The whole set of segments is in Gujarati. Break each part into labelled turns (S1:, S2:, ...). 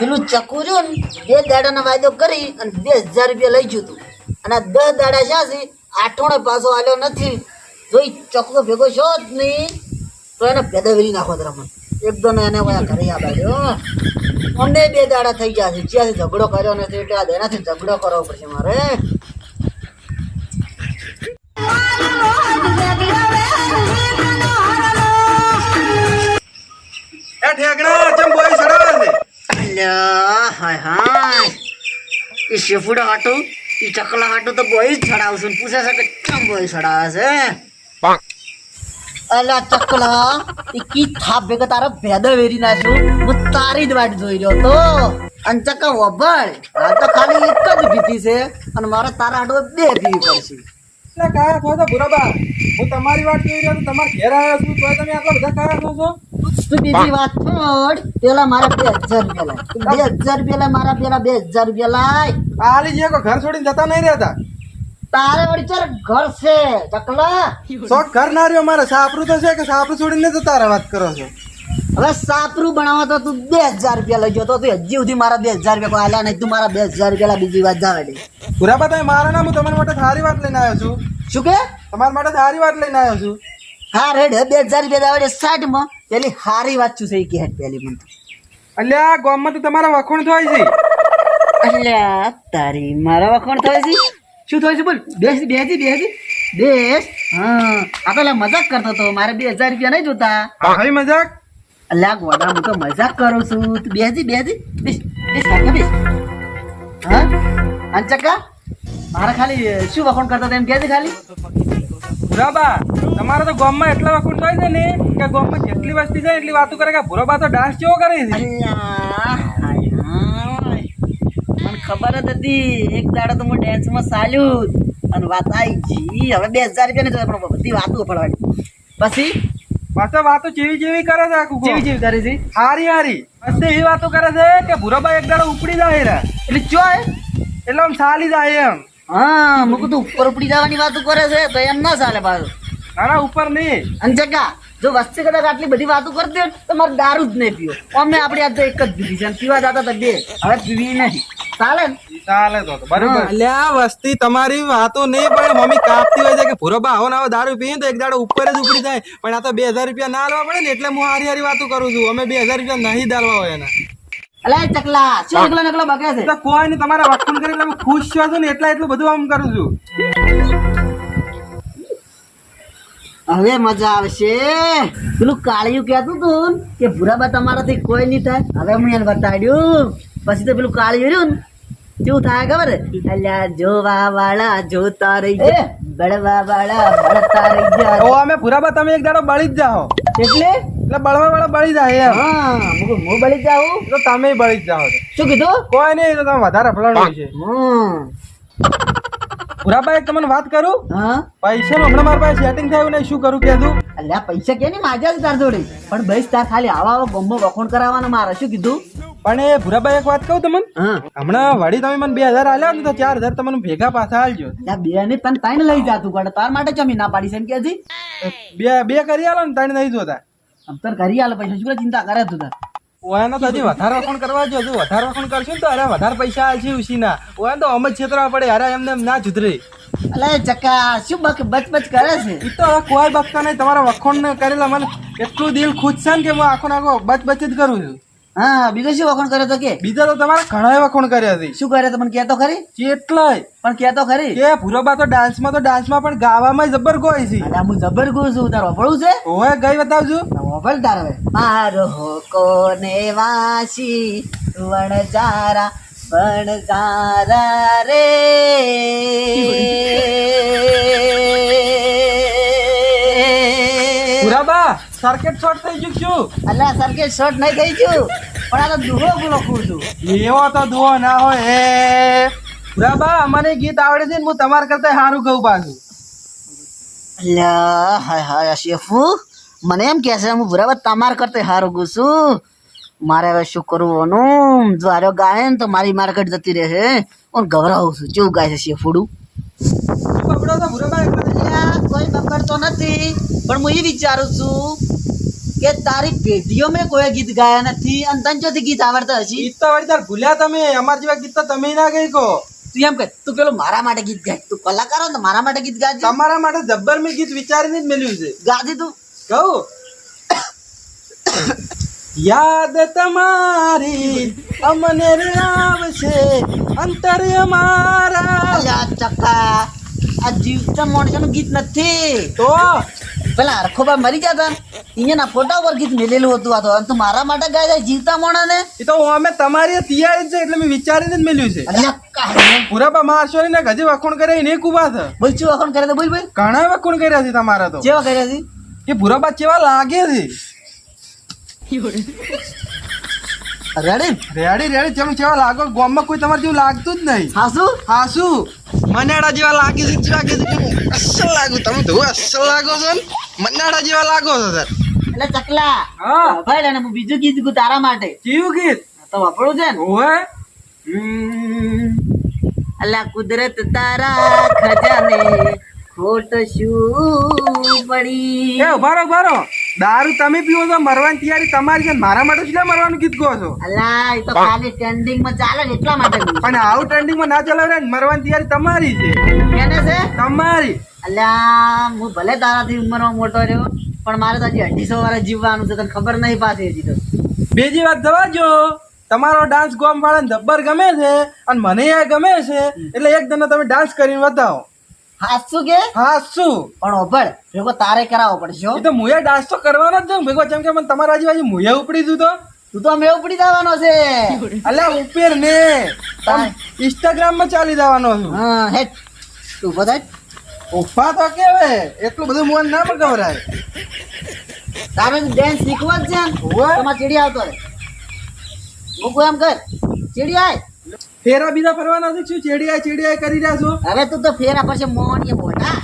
S1: પેલું ચકુ રહ્યું ને 2 દાડાનો વાયદો કરી અને 20,000 રૂપિયા લઈ ગયું તું અને આ 10 દાડા શા છે આઠોણે પાછો આલ્યો નથી જો ઈ ચકુ ભેગો છો જ નહીં તો એને પેદા વેલી નાખો તરફ એકદમ એને વયા ઘરે આ બાડ્યો અમને 2 દાડા થઈ ગયા છે જ્યાંથી ઝઘડો કર્યો નથી એટલે આ એનાથી ઝઘડો કરવો પડશે મારે
S2: એ ઠેકડા ચમ બોય સડાવે છે
S1: અલ્યા હાય હાય એ શેફુડા હાટુ એ ચકલા હાટુ તો બોય જ ચડાવશું પૂછે છે કે કેમ બોય ચડાવે છે અલા ચકલા એ કી થાપ ભેગા તારા ભેદા વેરી નાખ્યું હું તારી જ વાટ જોઈ રહ્યો તો અને ચકા વભળ આ તો ખાલી એક જ ભીતી છે અને મારે તારા હાટુ 2 પીવી પડશે
S2: એટલે કાયા છો તો ભુરાબા હું તમારી વાત જોઈ રહ્યો છું તમાર ઘેર આવ્યો છું તો તમે આટલા બધા કાયા છો છો
S1: તું બીજી વાત છોડ પેલા મારા 2,000 રૂપિયા લાય 2,000 રૂપિયા લાય મારા પેલા 2,000 રૂપિયા લાય
S2: આલી જે કો ઘર છોડીને જતા નહીં રહેતા
S1: તારે વળી ચાર ઘર છે ચકલા
S2: શોખ ઘર ના રહ્યો મારે સાપરું તો છે કે સાપરું છોડીને જતા રહે વાત કરો છો
S1: હવે સાપરું બનાવવા તો તું 2,000 રૂપિયા લઈ ગયો તો તું હજી સુધી મારા 2,000 રૂપિયા આલ્યા નહીં તું મારા 2,000 રૂપિયા બીજી વાત જાવે દે
S2: ભુરાબા તમે મારા ના હું તમારા માટે સારી વાત લઈને આવ્યો છું
S1: શું કે
S2: તમારા માટે સારી વાત લઈને આવ્યો છું
S1: હા રેડ 2,000 રૂપિયા દાવડે 60 માં પેલી હારી વાત છું છે કે હેડ પેલી મન
S2: અલ્યા ગામમાં તો તમારા વખોણ થાય છે
S1: અલ્યા તારી મારા વખણ થાય છે શું થાય છે બોલ બેસ હા આ પેલા મજાક કરતો તો મારે 2,000 રૂપિયા નહીં જોતા
S2: ભાઈ મજાક
S1: અલ્યા ગોડા હું તો મજાક કરું છું તું બેસ હા અંચકા મારા ખાલી શું વખોણ કરતો તેમ કે ખાલી
S2: ભુરાબા તમારા તો ગામમાં એટલા વખોણ થાય છે ને કે ગામમાં જેટલી વસ્તી જાય એટલી વાતો કરે કે ભુરાબા તો ડાન્સ કેવો કરે છે
S1: અલ્યા હાય હાય મને ખબર જ હતી એક દાડો તો હું ડેન્સમાં ચાલ્યું અને વાત આવી ગઈ હવે 2,000 રૂપિયા ને પણ બધી વાતો પડવાની પછી
S2: પાછા વાતો જેવી કરે છે આખું ગામ.
S1: જેવી કરે છે
S2: હારી બસ એવી વાતો કરે છે કે ભુરાબા એક દાડો ઉપડી જાય રા
S1: એટલે ચોય
S2: એટલે આમ ચાલી જાય એમ
S1: હા મુકુ તું ઉપર ઉપડી જવાની વાતો કરે છે તો એમ ના ચાલે પાછું
S2: નાના ઉપર નહીં
S1: અંજકા જો વચ્ચે કદાચ આટલી બધી વાતો કરતી હોય તો મારે દારૂ જ નહીં પીવો અમે આપણી આ તો એક જ પીધી છે અને પીવા જતા તો 2 હવે પીવી નહીં ચાલે ને
S2: ચાલે તો બરાબર અલ્યા વસ્તી તમારી વાતો નહીં પણ મમ્મી કાપતી હોય છે કે ભુરાબા આવો ને આવો દારૂ પીએ તો એક દાડો ઉપર જ ઉપડી જાય પણ આ તો 2,000 રૂપિયા ના આલવા પડે ને એટલે હું હારી વાતો કરું છું અમે 2,000 રૂપિયા નહીં દાલવા હોય એના
S1: અલા ચકલા શું નકલો બકે છે
S2: તો કોઈ નહીં તમારા વખણ કરી એટલે હું ખુશ છું ને એટલું બધું આમ કરું છું
S1: હવે મજા આવશે પેલું કાળિયું કહેતું તું કે ભુરાબા તમારાથી કોઈ નહીં થાય હવે હું એને બતાડ્યું પછી તો પેલું કાળિયું રહ્યું ને શું થાય ખબર અલ્યા જોવા વાળા જોતા રહી જાય બળવા વાળા બળતા રહી જાય
S2: ઓ અમે ભુરાબા તમે એક દાડો બળી જ જાઓ
S1: એટલે
S2: બળવા વાળા બળી જાય એમ
S1: હા હું બળી જાઉં
S2: તો તમે બળી જ જાઓ
S1: શું કીધું
S2: કોઈ નહીં તો તમે વધારે ફલાણું છે ભુરાબા એક તમને વાત કરું
S1: હા
S2: પૈસા હમણાં મારા પાસે સેટિંગ થયું નહીં શું કરું કીધું
S1: અલ્યા પૈસા કે નહીં માજા તાર જોડે પણ ભાઈ તાર ખાલી આવા ગમો વખોણ કરાવવાના મારે શું કીધું
S2: પણ એ ભુરાબા એક વાત કહું તમને
S1: હા
S2: હમણાં વળી તમે મને 2,000 આલ્યા ને તો 4,000 તમને ભેગા પાછા આલજો
S1: બે ને તને તાઈને લઈ જાતું પડે તાર માટે ચમી ના પાડી છે એમ કે
S2: બે કરી આલો ને ત્રણ નહીં જોતા
S1: આમ તાર ઘરી આલે પૈસા શું ચિંતા કરે તું તાર
S2: ઓયાનો તો હજી વધારે વખણ કરવા જો હજુ વધારે વખણ કરશું ને તો અરે વધારે પૈસા આવશે ઉસીના ઓયાનો તો અમ જ છેતરવા પડે અરે એમને એમ ના સુધરે
S1: અલે ચકા શું બચ કરે છે
S2: એ તો હવે કોઈ બકતા નહીં તમારા વખણ કરેલા મને એટલું દિલ ખુશ છે ને કે હું આખો નાખો બચ જ કરું છું
S1: હા બીજો શું વખણ કરે તો કે
S2: બીજા તો તમારા ઘણા વખણ કર્યા હતી
S1: શું કરે તો મને કહેતો ખરી
S2: કેટલાય
S1: પણ કહેતો ખરી
S2: કે ભુરાબા તો ડાન્સમાં પણ ગાવામાં જબર ગોય છે
S1: અલા હું જબર ગયું છું તાર વફળું છે
S2: ઓય ગઈ બતાવજો
S1: વફળ તાર હવે મારો કોને વાસી વણજારા રે
S2: ભુરાબા સર્કિટ શોર્ટ થઈ ગયું છું
S1: અલા સર્કિટ શોર્ટ નહીં થઈ ગયું પણ આ તો દુહો બોલો ખું છું
S2: એવો તો દુઓ ના હોય હે ભુરાબા મને ગીત આવડે છે ને હું તમારા કરતા સારું કહું પાછું
S1: અલ્યા હાય હાય શેફુ મને એમ કહે છે હું બરાબર તમાર કરતા સારું ગયું છું મારે હવે શું કરવાનું જો આર્યો ગાય ને તો મારી માર્કેટ જતી રહે હું ગભરાવું છું કેવું ગાય છે શેફુડું
S2: બબડો તો ભુરાબા
S1: અલ્યા કોઈ બગડતો નથી પણ હું એ વિચારું છું કે તારી પેઢીઓ મેં કોઈ ગીત ગાયા નથી અને તને ચોથી ગીત આવડતા હશે.
S2: ગીત તો વળી તાર ભૂલ્યા તમે, અમાર જેવા ગીત તો તમે ના ગઈ કહો.
S1: તું એમ કહે તું પેલો મારા માટે ગીત ગાય, તું કલાકાર હો ને મારા માટે ગીત ગાજે.
S2: તમારા માટે જબ્બર મેં ગીત વિચારીને જ મેલ્યું છે.
S1: ગાજે તું.
S2: કહું યાદ તમારી અમને આવશે અંતર અમારા.
S1: અલ્યા ચક્કા, આ જીવતા માણસોનું ગીત નથી.
S2: તો
S1: પેલા હરખોબા મરી ગયા હતા અહીંયાના ફોટા ઉપર ગીત મેલેલું હતું. આ તો અને તું મારા માટે ગાય છે જીવતા માણસને.
S2: એ તો અમે તમારી તૈયારી છે એટલે મેં વિચારીને જ મેલ્યું છે.
S1: અલ્યા કાંઈ
S2: પૂરા મારશો ને હજી વખોણ કરે ને એક ઉભા છે.
S1: બોલ શું વખણ કરે તો બોલ બોલ.
S2: ઘણા વખોણ કર્યા છે તમારા તો.
S1: જેવા કર્યા છે
S2: કે ભૂરાબા કેવા લાગે છે.
S1: રેડી
S2: રેડી ચમ કેવા લાગો, ગામમાં કોઈ તમારે જેવું લાગતું જ નહીં.
S1: હાસુ
S2: હાસુ મનાડા જેવા લાગે છે. જેવા કે અસલ લાગુ તમે તો અસલ લાગો છો ને મનાડા જેવા લાગો છો સર.
S1: એટલે ચકલા
S2: હા
S1: ભાઈ લેને હું બીજું ગીત ગયું તારા માટે.
S2: કેવું ગીત?
S1: તો વાપરવું છે ને.
S2: ઓય
S1: અલ્લા કુદરત તારા ખજાને ખોટ શું પડી.
S2: એ ઉભા રહો. દારૂ તમે પીવો છો, મરવાની તૈયારી તમારી છે. મારા માટે શું મરવાનું ગીત કહો છો?
S1: અલ્લા એ તો ખાલી ટ્રેન્ડિંગ માં ચાલે ને એટલા માટે કહું.
S2: પણ આવું ટ્રેન્ડિંગ માં ના ચલાવે ને, મરવાની તૈયારી તમારી છે.
S1: કેને છે?
S2: તમારી.
S1: અલ્યા હું ભલે તારાથી ઉંમરમાં મોટો રહ્યો પણ મારે તો હજી 250 વર્ષ જીવવાનું છે. તને ખબર નહીં પાછી હજી તો.
S2: બીજી વાત જવા જો, તમારો ડાન્સ ગામ વાળાને જબ્બર ગમે છે અને મને એ ગમે છે એટલે એક દિન તમે ડાન્સ કરીને બતાવો.
S1: હાચું કે
S2: હા શું?
S1: પણ ઓભળ ભેગો તારે કરાવવો પડશે હો.
S2: એ તો મુએ ડાન્સ તો કરવાનો જ છે ભેગો, જેમ કે મને તમારા આજુબાજુ મુએ ઉપડી દઉં તો.
S1: તું તો મેં ઉપડી જવાનો છે.
S2: અલ્યા ઉપર ને ઇન્સ્ટાગ્રામ માં ચાલી જવાનો છું.
S1: હા હેટ તું બધા
S2: ઉભા તો કેવે એટલું બધું મોન ના પણ ગવરાય.
S1: તારે ડેન્સ શીખવા જ છે ને.
S2: ઓય.
S1: તમારે ચીડી આવતો રે મૂકું એમ કર ચીડી આય.
S2: ફેરા બીજા ફરવાના છે શું? ચેડિયા કરી રહ્યા છો?
S1: હવે તું તો ફેરા પછી મોન એ મોટા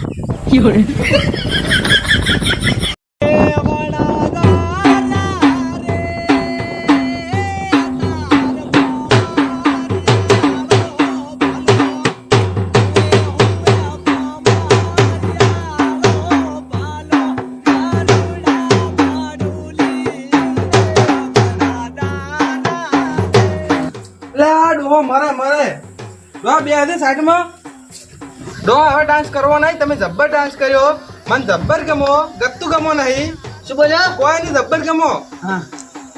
S2: ડોહો મરે ડોહા બે હજાર 60 ડોહા હવે ડાન્સ કરવો નહીં. તમે જબ્બર ડાન્સ કર્યો, મને જબ્બર ગમો, ગત્તુ ગમો નહીં.
S1: શું બોલ્યા?
S2: કોઈ નહીં જબ્બર ગમો.
S1: હા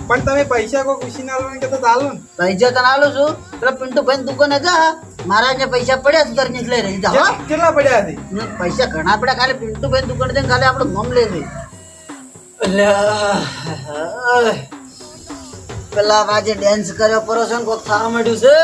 S2: પણ તમે પૈસા કોઈ ખુશી ના લો કે તો ચાલો ને.
S1: પૈસા તને આલું છું. પેલા પિન્ટુ ભાઈ દુકાને જા, મારા જે પૈસા પડ્યા છે ઘર નીકળે રહી જા.
S2: કેટલા પડ્યા છે?
S1: પૈસા ઘણા પડ્યા. ખાલી પિન્ટુ ભાઈ દુકાને જઈને ખાલી આપણું નામ લે છે. પેલા આજે ડેન્સ કર્યો પરો છે ને કોક થવા માંડ્યું છે.